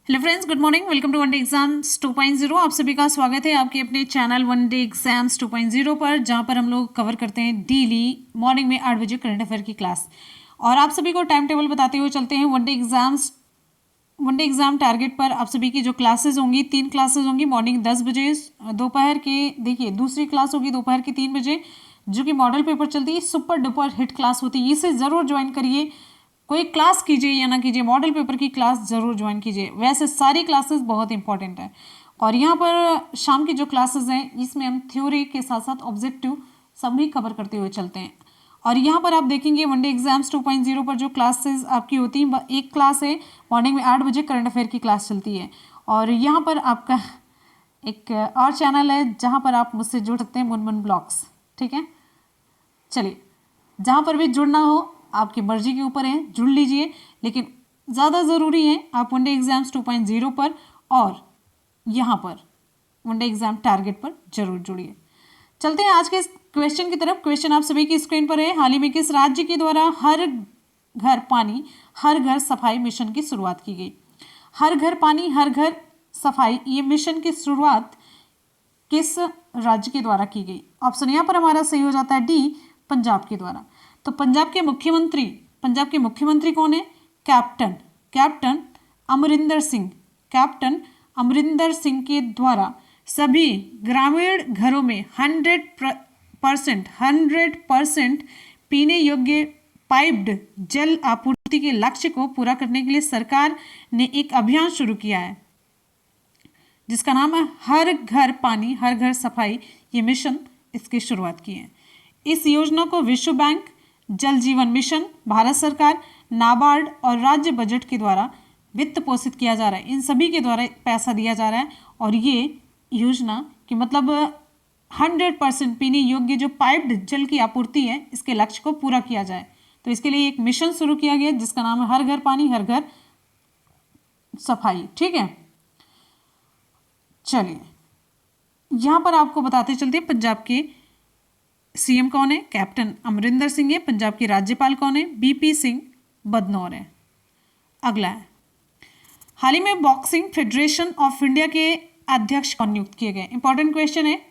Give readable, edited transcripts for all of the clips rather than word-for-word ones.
Hello friends, good morning. Welcome to one day exams 2.0। आप सभी का स्वागत है आपके अपने चैनल वनडे एग्जाम्स 2.0 पर, जहां पर हम लोग कवर करते हैं डेली मॉर्निंग में 8 बजे करंट अफेयर की क्लास। और आप सभी को टाइम टेबल बताते हुए चलते हैं। वनडे एग्जाम टारगेट पर आप सभी की जो क्लासेज होंगी, 3 क्लासेज होंगी। मॉर्निंग 10 बजे, दोपहर के देखिए दूसरी क्लास होगी दोपहर के 3 बजे, जो कि मॉडल पेपर चलती है। सुपर डुपर हिट क्लास होती है, इसे ज़रूर ज्वाइन करिए। कोई क्लास कीजिए या ना कीजिए, मॉडल पेपर की क्लास जरूर ज्वाइन कीजिए। वैसे सारी क्लासेस बहुत इंपॉर्टेंट है। और यहाँ पर शाम की जो क्लासेस हैं, इसमें हम थ्योरी के साथ साथ ऑब्जेक्टिव सभी कवर करते हुए चलते हैं। और यहाँ पर आप देखेंगे वनडे एग्जाम्स 2.0 पर जो क्लासेस आपकी होती हैं, एक क्लास है मॉर्निंग में 8 बजे करंट अफेयर की क्लास चलती है। और यहाँ पर आपका एक और चैनल है जहाँ पर आप मुझसे जुड़ सकते हैं, मुनमुन ब्लॉग्स। ठीक है, चलिए, जहाँ पर भी जुड़ना हो आपकी मर्जी के ऊपर है, जुड़ लीजिए। लेकिन ज़्यादा ज़रूरी है आप वनडे एग्जाम्स 2.0 पर और यहाँ पर वनडे एग्जाम टारगेट पर जरूर जुड़िए। चलते हैं आज के क्वेश्चन की तरफ। क्वेश्चन आप सभी की स्क्रीन पर है। हाल ही में किस राज्य के द्वारा हर घर पानी हर घर सफाई मिशन की शुरुआत की गई? हर घर पानी हर घर सफाई, ये मिशन की शुरुआत किस राज्य के द्वारा की गई? ऑप्शन यहाँ पर हमारा सही हो जाता है डी, पंजाब के द्वारा। तो पंजाब के मुख्यमंत्री कौन है? कैप्टन अमरिंदर सिंह। कैप्टन अमरिंदर सिंह के द्वारा सभी ग्रामीण घरों में 100% पीने योग्य पाइप्ड जल आपूर्ति के लक्ष्य को पूरा करने के लिए सरकार ने एक अभियान शुरू किया है, जिसका नाम है हर घर पानी हर घर सफाई। ये मिशन इसकी शुरुआत की है। इस योजना को विश्व बैंक, जल जीवन मिशन, भारत सरकार, नाबार्ड और राज्य बजट के द्वारा वित्त पोषित किया जा रहा है। इन सभी के द्वारा पैसा दिया जा रहा है। और ये योजना कि मतलब 100% पीने योग्य जो पाइप्ड जल की आपूर्ति है, इसके लक्ष्य को पूरा किया जाए। तो इसके लिए एक मिशन शुरू किया गया जिसका नाम है हर घर पानी हर घर सफाई। ठीक है, चलिए यहाँ पर आपको बताते चलते हैं पंजाब के सीएम कौन है? कैप्टन अमरिंदर सिंह है। पंजाब के राज्यपाल कौन है? बीपी सिंह बदनौर है। अगला है, हाल ही में बॉक्सिंग फेडरेशन ऑफ इंडिया के अध्यक्ष कौन नियुक्त किए गए? इंपॉर्टेंट क्वेश्चन है।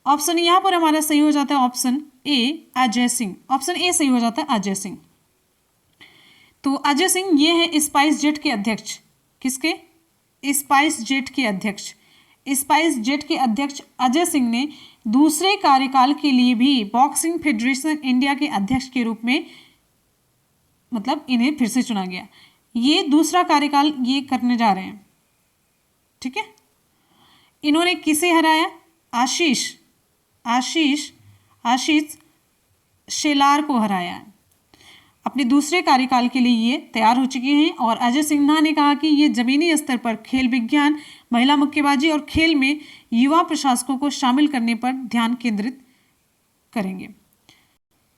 ऑप्शन यहाँ पर हमारा सही हो जाता है option A, Ajay Singh. Option ए सही हो जाता है, अजय सिंह। तो अजय सिंह ये है स्पाइस जेट के अध्यक्ष। किसके? स्पाइस जेट के अध्यक्ष। स्पाइस जेट के अध्यक्ष अजय सिंह ने दूसरे कार्यकाल के लिए भी बॉक्सिंग फेडरेशन इंडिया के अध्यक्ष के रूप में मतलब इन्हें फिर से चुना गया। ये दूसरा कार्यकाल ये करने जा रहे हैं। ठीक है, इन्होंने किसे हराया? आशीष शेलार को हराया। अपने दूसरे कार्यकाल के लिए ये तैयार हो चुके हैं। और अजय सिन्हा ने कहा कि ये जमीनी स्तर पर खेल विज्ञान, महिला मुक्केबाजी और खेल में युवा प्रशासकों को शामिल करने पर ध्यान केंद्रित करेंगे।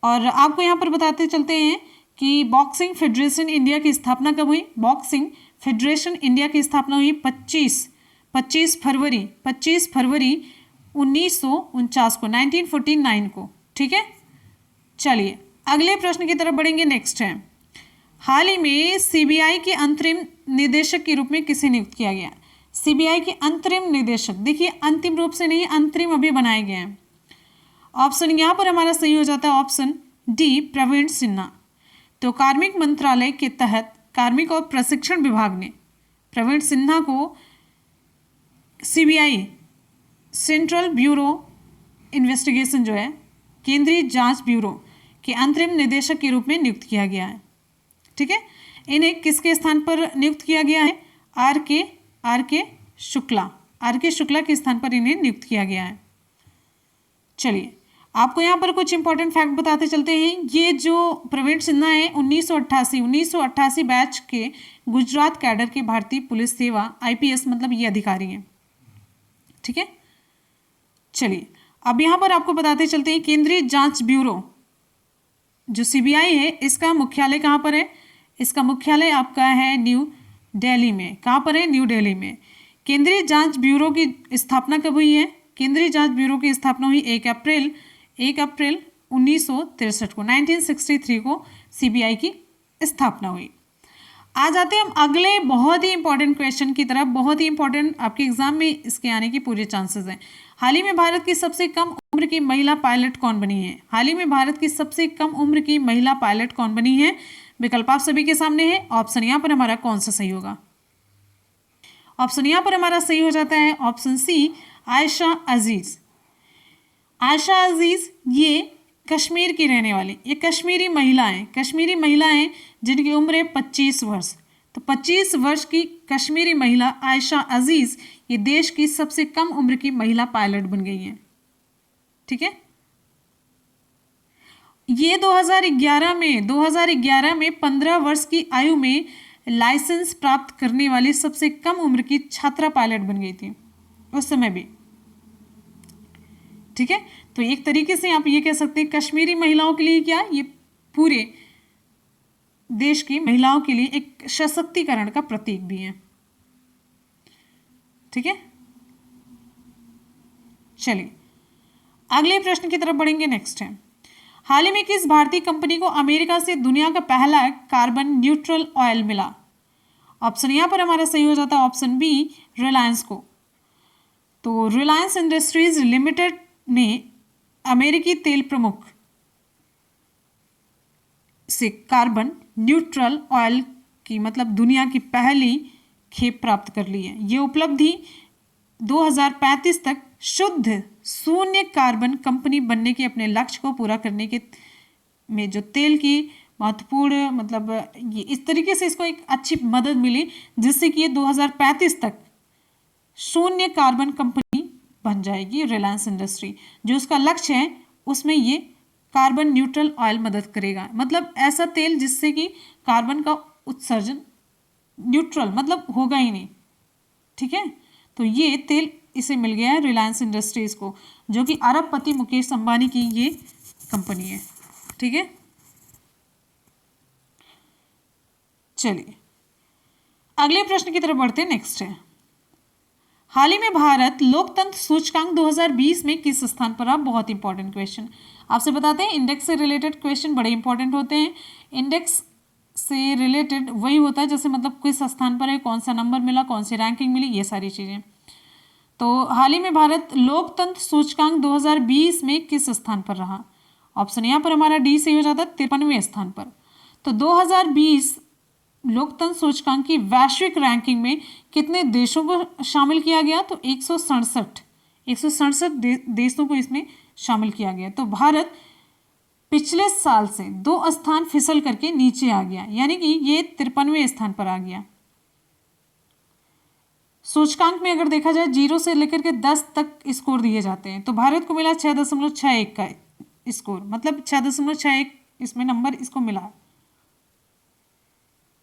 और आपको यहाँ पर बताते चलते हैं कि बॉक्सिंग फेडरेशन इंडिया की स्थापना कब हुई? बॉक्सिंग फेडरेशन इंडिया की स्थापना हुई 25 फरवरी 1949 को, 1949 को। ठीक है, चलिए अगले प्रश्न की तरफ बढ़ेंगे। नेक्स्ट है, हाल ही में सीबीआई के अंतरिम निदेशक के रूप में किसे नियुक्त किया गया? सीबीआई के अंतरिम निदेशक, देखिए अंतिम रूप से नहीं, अंतरिम अभी बनाए गए हैं। ऑप्शन यहाँ पर हमारा सही हो जाता है ऑप्शन डी, प्रवीण सिन्हा। तो कार्मिक मंत्रालय के तहत कार्मिक और प्रशिक्षण विभाग ने प्रवीण सिन्हा को सीबीआई, सेंट्रल ब्यूरो इन्वेस्टिगेशन जो है, केंद्रीय जांच ब्यूरो के अंतरिम निदेशक के रूप में नियुक्त किया गया है। ठीक है, इन्हें किसके स्थान पर नियुक्त किया गया है? आर के शुक्ला के स्थान पर इन्हें नियुक्त किया गया है। चलिए आपको यहाँ पर कुछ इंपॉर्टेंट फैक्ट बताते चलते हैं। ये जो प्रवीण सिन्हा है 1988 बैच के गुजरात कैडर के भारतीय पुलिस सेवा आईपीएस मतलब ये अधिकारी हैं। ठीक है, चलिए अब यहाँ पर आपको बताते चलते हैं केंद्रीय जांच ब्यूरो जो सीबीआई है, इसका मुख्यालय कहाँ पर है? इसका मुख्यालय आपका है न्यू दिल्ली में। कहाँ पर है? न्यू दिल्ली में। केंद्रीय जांच ब्यूरो की स्थापना कब हुई है? केंद्रीय जांच ब्यूरो की स्थापना हुई 1 अप्रैल 1963 को, 1963 को सीबीआई की स्थापना हुई। आ जाते हैं हम अगले बहुत ही इंपॉर्टेंट क्वेश्चन की तरफ। बहुत ही इंपॉर्टेंट, आपके एग्जाम में इसके आने की पूरे चांसेस हैं। हाल ही में भारत की सबसे कम उम्र की महिला पायलट कौन बनी है? हाल ही में भारत की सबसे कम उम्र की महिला पायलट कौन बनी है? विकल्प आप सभी के सामने है। ऑप्शन यहाँ पर हमारा कौन सा सही होगा? ऑप्शन यहाँ पर हमारा सही हो जाता है ऑप्शन सी, आयशा अजीज। आयशा अजीज ये कश्मीर की रहने वाली, ये कश्मीरी महिला हैं, कश्मीरी महिला हैं जिनकी उम्र है 25 वर्ष। तो 25 वर्ष की कश्मीरी महिला आयशा अजीज ये देश की सबसे कम उम्र की महिला पायलट बन गई हैं। ठीक है, ये 2011 में 15 वर्ष की आयु में लाइसेंस प्राप्त करने वाली सबसे कम उम्र की छात्रा पायलट बन गई थी उस समय भी। ठीक है, तो एक तरीके से आप ये कह सकते हैं कश्मीरी महिलाओं के लिए क्या, ये पूरे देश की महिलाओं के लिए एक सशक्तिकरण का प्रतीक भी है। ठीक है, चलिए अगले प्रश्न की तरफ बढ़ेंगे। नेक्स्ट है, हाल ही में किस भारतीय कंपनी को अमेरिका से दुनिया का पहला कार्बन न्यूट्रल ऑयल मिला? ऑप्शन यहां पर हमारा सही हो जाता है ऑप्शन बी, रिलायंस को। तो रिलायंस इंडस्ट्रीज लिमिटेड ने अमेरिकी तेल प्रमुख से कार्बन न्यूट्रल ऑयल की मतलब दुनिया की पहली खेप प्राप्त कर ली है। ये उपलब्धि 2035 तक शुद्ध शून्य कार्बन कंपनी बनने के अपने लक्ष्य को पूरा करने के में जो तेल की महत्वपूर्ण मतलब ये इस तरीके से इसको एक अच्छी मदद मिली जिससे कि ये 2035 तक शून्य कार्बन कंपनी बन जाएगी। रिलायंस इंडस्ट्री जो उसका लक्ष्य है उसमें ये कार्बन न्यूट्रल ऑयल मदद करेगा, मतलब ऐसा तेल जिससे कि कार्बन का उत्सर्जन न्यूट्रल मतलब होगा ही नहीं। ठीक है, तो ये तेल इसे मिल गया है रिलायंस इंडस्ट्रीज को, जो कि अरबपति मुकेश अंबानी की ये कंपनी है। ठीक है, चलिए अगले प्रश्न की तरफ बढ़ते हैं। नेक्स्ट है, हाल ही में भारत लोकतंत्र सूचकांक 2020 में किस स्थान पर? आप बहुत इंपॉर्टेंट क्वेश्चन आपसे बताते हैं। इंडेक्स से रिलेटेड क्वेश्चन बड़े इंपॉर्टेंट होते हैं। इंडेक्स से रिलेटेड वही होता है जैसे मतलब किस स्थान पर है, कौन सा नंबर मिला, कौन सी रैंकिंग मिली, ये सारी चीजें। तो हाल ही में भारत लोकतंत्र सूचकांक 2020 में किस स्थान पर रहा? ऑप्शन यहाँ पर हमारा डी सही हो जाता है 53वें स्थान पर। तो 2020 लोकतंत्र सूचकांक की वैश्विक रैंकिंग में कितने देशों को शामिल किया गया? तो 167 देशों को इसमें शामिल किया गया। तो भारत पिछले साल से 2 स्थान फिसल करके नीचे आ गया, यानी कि ये 53वें स्थान पर आ गया। सूचकांक में अगर देखा जाए 0 से लेकर के 10 तक स्कोर दिए जाते हैं, तो भारत को मिला 6.61 का स्कोर, मतलब 6.61 इसमें नंबर इसको मिला।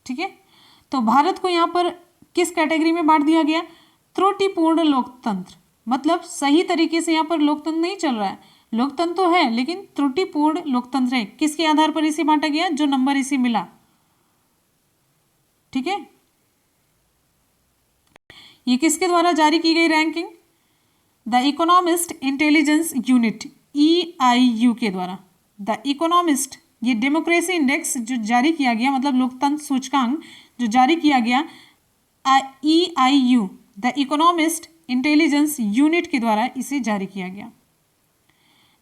ठीक है, तो भारत को यहाँ पर किस कैटेगरी में बांट दिया गया? त्रुटिपूर्ण लोकतंत्र, मतलब सही तरीके से यहाँ पर लोकतंत्र नहीं चल रहा है, लोकतंत्र तो है लेकिन त्रुटिपूर्ण लोकतंत्र है। किसके आधार पर इसे बांटा गया? जो नंबर इसे मिला। ठीक है, ये किसके द्वारा जारी की गई ranking? The economist intelligence unit EIU के द्वारा। द इकोनॉमिस्ट ये डेमोक्रेसी इंडेक्स जो जारी किया गया, मतलब लोकतंत्र सूचकांक जो जारी किया गया EIU the economist intelligence unit के द्वारा इसे जारी किया गया,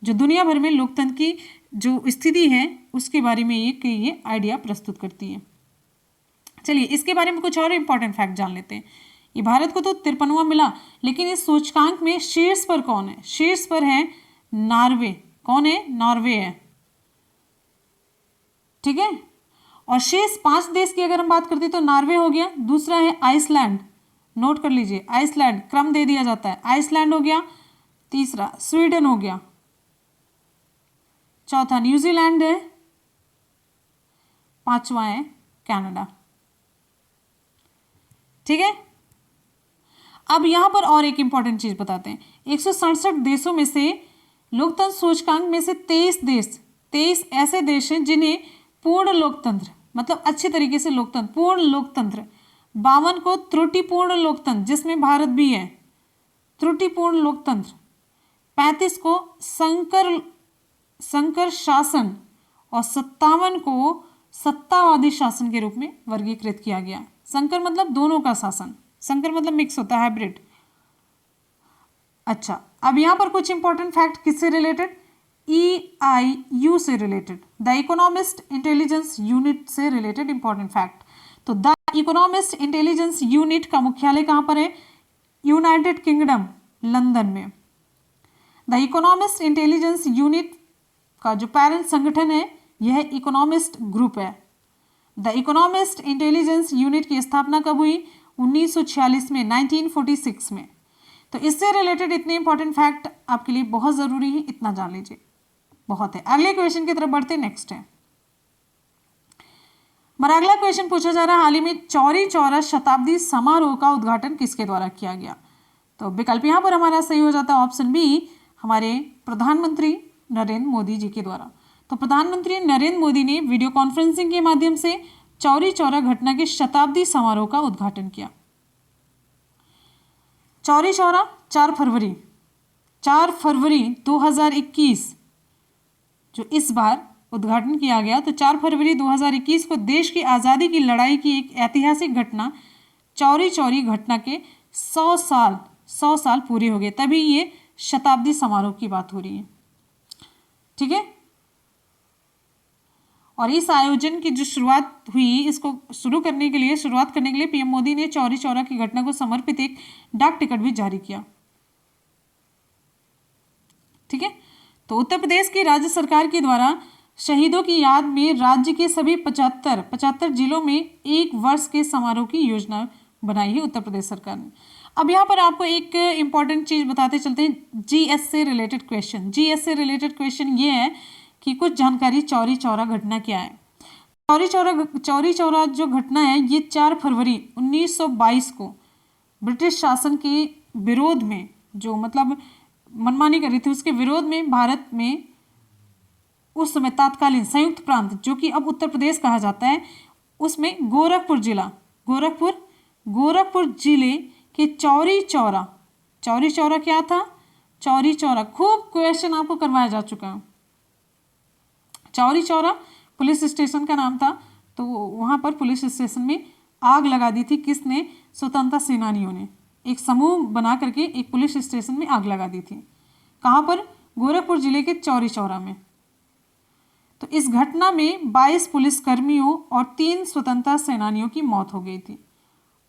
जो दुनिया भर में लोकतंत्र की जो स्थिति है उसके बारे में ये आइडिया प्रस्तुत करती है। चलिए इसके बारे में कुछ और इंपॉर्टेंट फैक्ट जान लेते हैं। ये भारत को तो 53वां मिला, लेकिन इस सूचकांक में शीर्ष पर कौन है? शीर्ष पर है नॉर्वे। कौन है? नॉर्वे है। ठीक है, और शेष 5 देश की अगर हम बात करते हैं तो नॉर्वे हो गया, दूसरा है आइसलैंड, नोट कर लीजिए आइसलैंड, क्रम दे दिया जाता है, आइसलैंड हो गया, तीसरा स्वीडन हो गया, चौथा न्यूजीलैंड है, 5वां है कनाडा। ठीक है, अब यहां पर और एक इंपॉर्टेंट चीज बताते हैं। 167 देशों में से लोकतंत्र सूचकांक में से 23 ऐसे देश हैं जिन्हें पूर्ण लोकतंत्र मतलब अच्छे तरीके से लोकतंत्र पूर्ण लोकतंत्र, 52 को त्रुटिपूर्ण लोकतंत्र जिसमें भारत भी है त्रुटिपूर्ण लोकतंत्र, 35 को संकर शासन और 57 को सत्तावादी शासन के रूप में वर्गीकृत किया गया। संकर मतलब दोनों का शासन, संकर मतलब मिक्स होता है, हाइब्रिड। अच्छा, अब यहां पर कुछ इंपॉर्टेंट फैक्ट किससे रिलेटेड, EIU से related, the economist intelligence unit से रिलेटेड इंपॉर्टेंट फैक्ट। तो द इकोनॉमिस्ट इंटेलिजेंस यूनिट का मुख्यालय कहां पर है, यूनाइटेड किंगडम, लंदन में। द इकोनॉमिस्ट इंटेलिजेंस यूनिट का जो पैरेंट संगठन है यह इकोनॉमिस्ट ग्रुप है। द इकोनॉमिस्ट इंटेलिजेंस यूनिट की स्थापना कब हुई, 1946 में, 1946 में। तो इससे रिलेटेड इतने इंपॉर्टेंट फैक्ट आपके लिए बहुत जरूरी है, इतना जान लीजिए, बहुत है। अगले क्वेश्चन की तरफ बढ़ते, नेक्स्ट है हमारा अगला क्वेश्चन पूछा जा रहा है, हाल ही में चौरी चौरा शताब्दी समारोह का उद्घाटन किसके द्वारा किया गया। तो विकल्प यहां पर हमारा सही हो जाता है ऑप्शन बी, हमारे प्रधानमंत्री नरेंद्र मोदी जी के द्वारा। तो प्रधानमंत्री नरेंद्र मोदी ने वीडियो कॉन्फ्रेंसिंग के माध्यम से चौरी चौरा घटना के शताब्दी समारोह का उद्घाटन किया। चौरी चौरा 4 फरवरी 2021 जो इस बार उद्घाटन किया गया। तो 4 फरवरी 2021 को देश की आज़ादी की लड़ाई की एक ऐतिहासिक घटना, चौरी चौरी घटना के 100 साल पूरे हो गए, तभी ये शताब्दी समारोह की बात हो रही है, ठीक है। और इस आयोजन की जो शुरुआत हुई, इसको शुरुआत करने के लिए पीएम मोदी ने चौरी चौरा की घटना को समर्पित एक डाक टिकट भी जारी किया, ठीक है। तो उत्तर प्रदेश की राज्य सरकार के द्वारा शहीदों की याद में राज्य के सभी 75 जिलों में 1 वर्ष के समारोह की योजना बनाई है उत्तर प्रदेश सरकार ने। अब यहाँ पर आपको एक इंपॉर्टेंट चीज बताते चलते हैं, जीएस से रिलेटेड क्वेश्चन ये है कि कुछ जानकारी चौरी चौरा घटना क्या है। चौरी चौरा जो घटना है ये 4 फरवरी 1922 को ब्रिटिश शासन के विरोध में, जो मतलब मनमानी कर रही थी, उसके विरोध में भारत में उस समय तत्कालीन संयुक्त प्रांत जो कि अब उत्तर प्रदेश कहा जाता है, उसमें गोरखपुर जिले के चौरी चौरा क्या था, चौरी चौरा, खूब क्वेश्चन आपको करवाया जा चुका है। चौरी चौरा पुलिस स्टेशन का नाम था। तो वहां पर पुलिस स्टेशन में आग लगा दी थी, किसने, स्वतंत्रता सेनानियों ने एक समूह बना करके एक पुलिस स्टेशन में आग लगा दी थी। कहां पर, गोरखपुर जिले के चौरी चौरा में। तो इस घटना में 22 पुलिसकर्मियों और 3 स्वतंत्रता सेनानियों की मौत हो गई थी,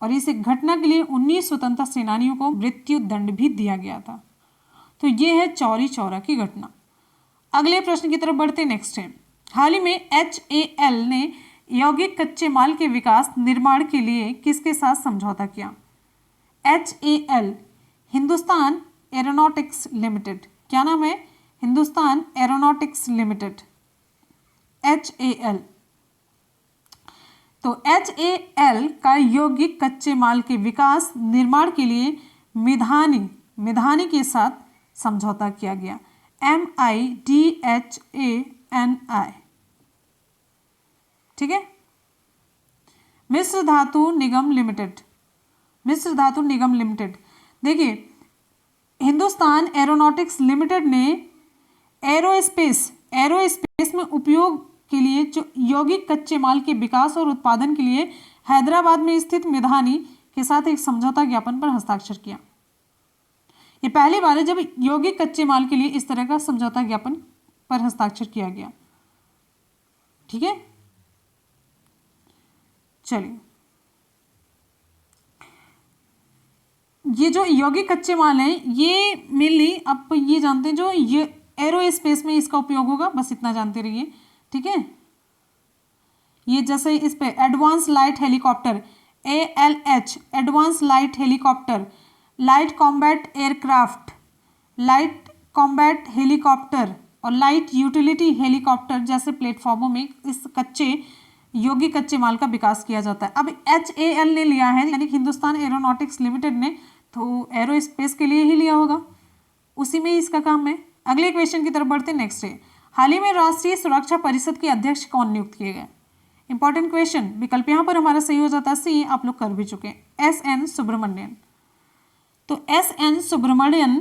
और इस घटना के लिए 19 स्वतंत्रता सेनानियों को मृत्यु दंड भी दिया गया था। तो ये है चौरी चौरा की घटना। अगले प्रश्न की तरफ बढ़ते, नेक्स्ट है, हाल ही में HAL ने यौगिक कच्चे माल के विकास निर्माण के लिए किसके साथ समझौता किया। HAL, हिंदुस्तान एरोनॉटिक्स लिमिटेड, क्या नाम है, हिंदुस्तान एरोनॉटिक्स लिमिटेड, HAL। तो HAL का यौगिक कच्चे माल के विकास निर्माण के लिए मिधानी के साथ समझौता किया गया, MIDHANI, ठीक है। मिस्र धातु निगम लिमिटेड, देखिए हिंदुस्तान एरोनॉटिक्स लिमिटेड ने एरोस्पेस में उपयोग के लिए जो यौगिक कच्चे माल के विकास और उत्पादन के लिए हैदराबाद में स्थित मिधानी के साथ एक समझौता ज्ञापन पर हस्ताक्षर किया। ये पहली बार है जब यौगिक कच्चे माल के लिए इस तरह का समझौता ज्ञापन पर हस्ताक्षर किया गया, ठीक है। चलिए, ये जो यौगिक कच्चे माल हैं ये मेनली आप ये जानते हैं, जो ये एरोस्पेस में इसका उपयोग होगा, बस इतना जानते रहिए, ठीक है। ये जैसे इस पे advance light helicopter, ALH, advance light helicopter, light combat aircraft, light combat helicopter और लाइट यूटिलिटी हेलीकॉप्टर जैसे प्लेटफॉर्मों में इस यौगिक कच्चे माल का विकास किया जाता है। अब HAL ने लिया है, यानी हिंदुस्तान एरोनॉटिक्स लिमिटेड ने, तो एरोस्पेस के लिए ही लिया होगा, उसी में ही इसका काम है। अगले क्वेश्चन की तरफ बढ़ते, नेक्स्ट है, हाल ही में राष्ट्रीय सुरक्षा परिषद के अध्यक्ष कौन नियुक्त किए गए। इंपॉर्टेंट क्वेश्चन, विकल्प यहाँ पर हमारा सही हो जाता है सी, आप लोग कर भी चुके हैं, SN सुब्रमण्यन। तो SN सुब्रमण्यन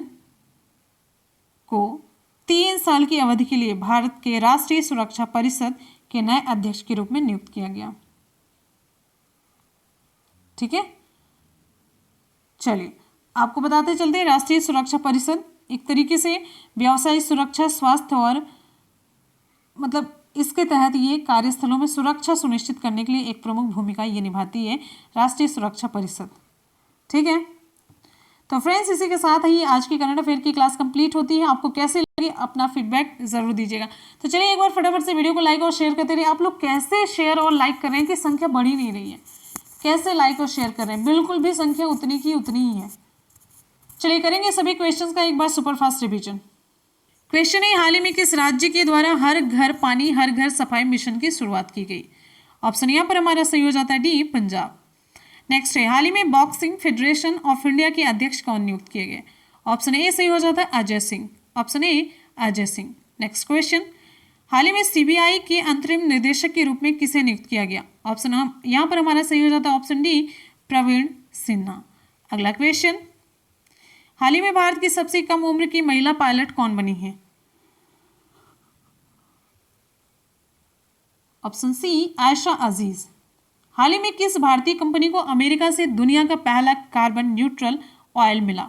को 3 साल की अवधि के लिए भारत के राष्ट्रीय सुरक्षा परिषद के नए अध्यक्ष के रूप में नियुक्त किया गया। ठीक है, चलिए आपको बताते चलते हैं, राष्ट्रीय सुरक्षा परिषद एक तरीके से व्यावसायिक सुरक्षा, स्वास्थ्य और मतलब इसके तहत ये कार्यस्थलों में सुरक्षा सुनिश्चित करने के लिए एक प्रमुख भूमिका ये निभाती है राष्ट्रीय सुरक्षा परिषद। ठीक है, तो फ्रेंड्स इसी के साथ ही आज की करंट अफेयर की क्लास कंप्लीट होती है। आपको कैसे लगी अपना फीडबैक जरूर दीजिएगा। तो चलिए एक बार फटाफट से वीडियो को लाइक और शेयर करते रहिए। आप लोग कैसे शेयर और लाइक कर रहे हैं कि संख्या बढ़ ही नहीं रही है, कैसे लाइक और शेयर कर रहे हैं, बिल्कुल भी संख्या उतनी की उतनी ही है। चलिए करेंगे सभी क्वेश्चंस का एक बार सुपरफास्ट रिवीजन। क्वेश्चन है, हाल ही में किस राज्य के द्वारा हर घर पानी हर घर सफाई मिशन की शुरुआत की गई? ऑप्शन यहाँ पर हमारा सही हो जाता है डी, पंजाब। नेक्स्ट है, हाल ही में बॉक्सिंग फेडरेशन ऑफ इंडिया के अध्यक्ष कौन नियुक्त किए गए? ऑप्शन ए सही हो जाता है Ajay Singh, option A Ajay Singh. Next question, हाल ही में सीबीआई के अंतरिम निदेशक के रूप में किसे नियुक्त किया गया? ऑप्शन यहाँ पर हमारा सही हो जाता है ऑप्शन डी, प्रवीण सिन्हा। अगला क्वेश्चन, हाल ही में भारत की सबसे कम उम्र की महिला पायलट कौन बनी है? ऑप्शन सी, आयशा अजीज। हाल ही में किस भारतीय कंपनी को अमेरिका से दुनिया का पहला कार्बन न्यूट्रल ऑयल मिला?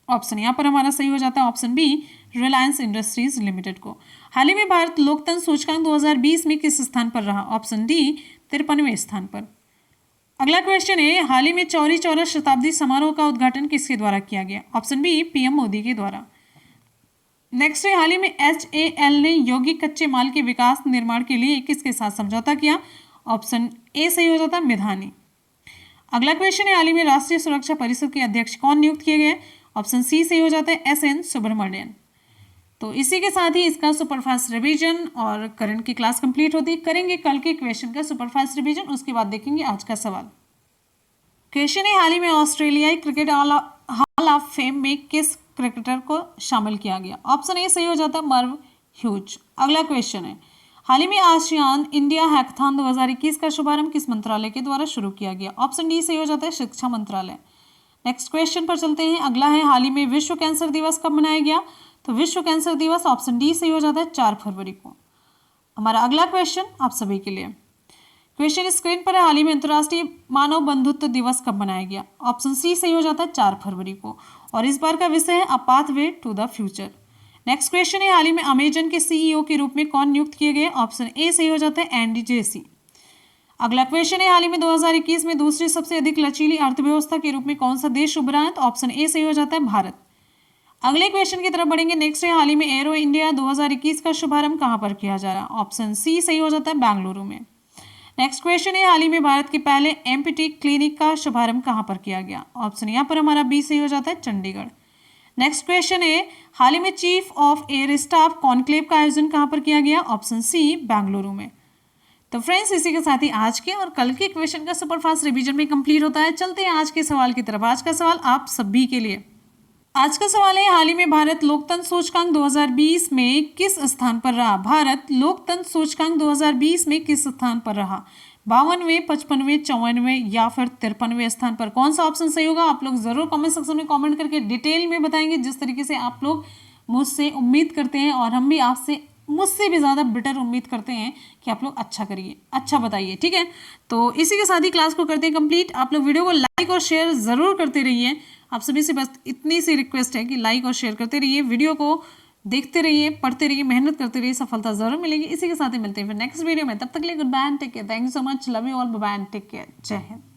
ऑप्शन यहाँ पर हमारा सही हो जाता है option B, Reliance Industries Limited को। हाल ही में भारत लोकतंत्र सूचकांक 2020 में किस स्थान पर रहा? ऑप्शन डी, 53वें स्थान पर। अगला क्वेश्चन है, हाल ही में चौरी चौरा शताब्दी समारोह का उद्घाटन किसके द्वारा किया गया? ऑप्शन बी, पीएम मोदी के द्वारा। नेक्स्ट है, हाल ही में HAL ने यौगिक कच्चे माल के विकास निर्माण के लिए किसके साथ समझौता किया? ऑप्शन ए सही हो जाता है मिधानी। अगला क्वेश्चन है, हाल ही में राष्ट्रीय सुरक्षा परिषद के अध्यक्ष कौन नियुक्त किए गए? ऑप्शन सी सही हो जाता है SN सुब्रमण्यन। तो इसी के साथ ही इसका सुपरफास्ट रिवीजन और करंट की क्लास कंप्लीट होती है। करेंगे कल के क्वेश्चन का सुपरफास्ट रिवीजन, उसके बाद देखेंगे आज का सवाल। क्वेश्चन है, हाल ही में ऑस्ट्रेलियाई क्रिकेट हॉल ऑफ फेम में किस क्रिकेटर को शामिल किया गया? ऑप्शन ए सही हो जाता है मर्व ह्यूज। अगला क्वेश्चन है, हाल ही में आसियान इंडिया हैकाथॉन 2021 का शुभारंभ किस मंत्रालय के द्वारा शुरू किया गया? ऑप्शन डी सही हो जाता है शिक्षा मंत्रालय। नेक्स्ट क्वेश्चन पर चलते हैं। अगला है, हाल ही में विश्व कैंसर दिवस कब मनाया गया? तो विश्व कैंसर दिवस ऑप्शन डी सही हो जाता है 4 फरवरी को। हमारा अगला क्वेश्चन आप सभी के लिए, क्वेश्चन स्क्रीन पर है, हाल ही में अंतर्राष्ट्रीय मानव बंधुत्व दिवस कब मनाया गया? ऑप्शन सी सही हो जाता है 4 फरवरी को, और इस बार का विषय है a pathway to the future. Next question है, हाल ही में अमेजन के CEO के रूप में कौन नियुक्त किए गए? ऑप्शन ए सही हो जाता है एंडी जेसी। अगला क्वेश्चन है, हाल ही में 2021 में दूसरी सबसे अधिक लचीली अर्थव्यवस्था के रूप में कौन सा देश उभरा है? तो ऑप्शन ए सही हो जाता है भारत। अगले क्वेश्चन की तरफ बढ़ेंगे। नेक्स्ट है, हाल ही में एरो इंडिया 2021 का शुभारंभ कहां पर किया जा रहा है? ऑप्शन सी सही हो जाता है बेंगलुरु में। नेक्स्ट क्वेश्चन है, हाल ही में भारत के पहले MPT क्लिनिक का शुभारंभ कहां पर किया गया? ऑप्शन यहाँ पर हमारा बी सही हो जाता है चंडीगढ़। नेक्स्ट क्वेश्चन है, हाल ही में chief of air staff conclave का आयोजन कहां पर किया गया? ऑप्शन सी बेंगलुरु में। तो फ्रेंड्स इसी के साथ ही आज के और कल के क्वेश्चन का सुपरफास्ट रिवीजन में कंप्लीट होता है। चलते हैं आज के सवाल की तरफ। आज का सवाल आप सभी के लिए, आज का सवाल है, हाल ही में भारत लोकतंत्र सूचकांक 2020 में किस स्थान पर रहा? भारत लोकतंत्र सूचकांक 2020 में किस स्थान पर रहा? 52वें, 55वें, 54वें या फिर 53वें स्थान पर? कौन सा ऑप्शन सही होगा आप लोग जरूर कमेंट सेक्शन में कमेंट करके डिटेल में बताएंगे, जिस तरीके से आप लोग मुझसे उम्मीद करते हैं और हम भी आपसे मुझसे भी ज़्यादा बेटर उम्मीद करते हैं कि आप लोग अच्छा करिए, अच्छा बताइए। ठीक है, तो इसी के साथ ही क्लास को करते हैं कंप्लीट। आप लोग वीडियो को लाइक और शेयर ज़रूर करते रहिए। आप सभी से बस इतनी सी रिक्वेस्ट है कि लाइक और शेयर करते रहिए, वीडियो को देखते रहिए, पढ़ते रहिए, मेहनत करते रहिए, सफलता जरूर मिलेगी। इसी के साथ ही मिलते हैं फिर नेक्स्ट वीडियो में। तब तक के लिए good bye and take care. Thank you so much, love you all, bye bye and take care. जय हिंद।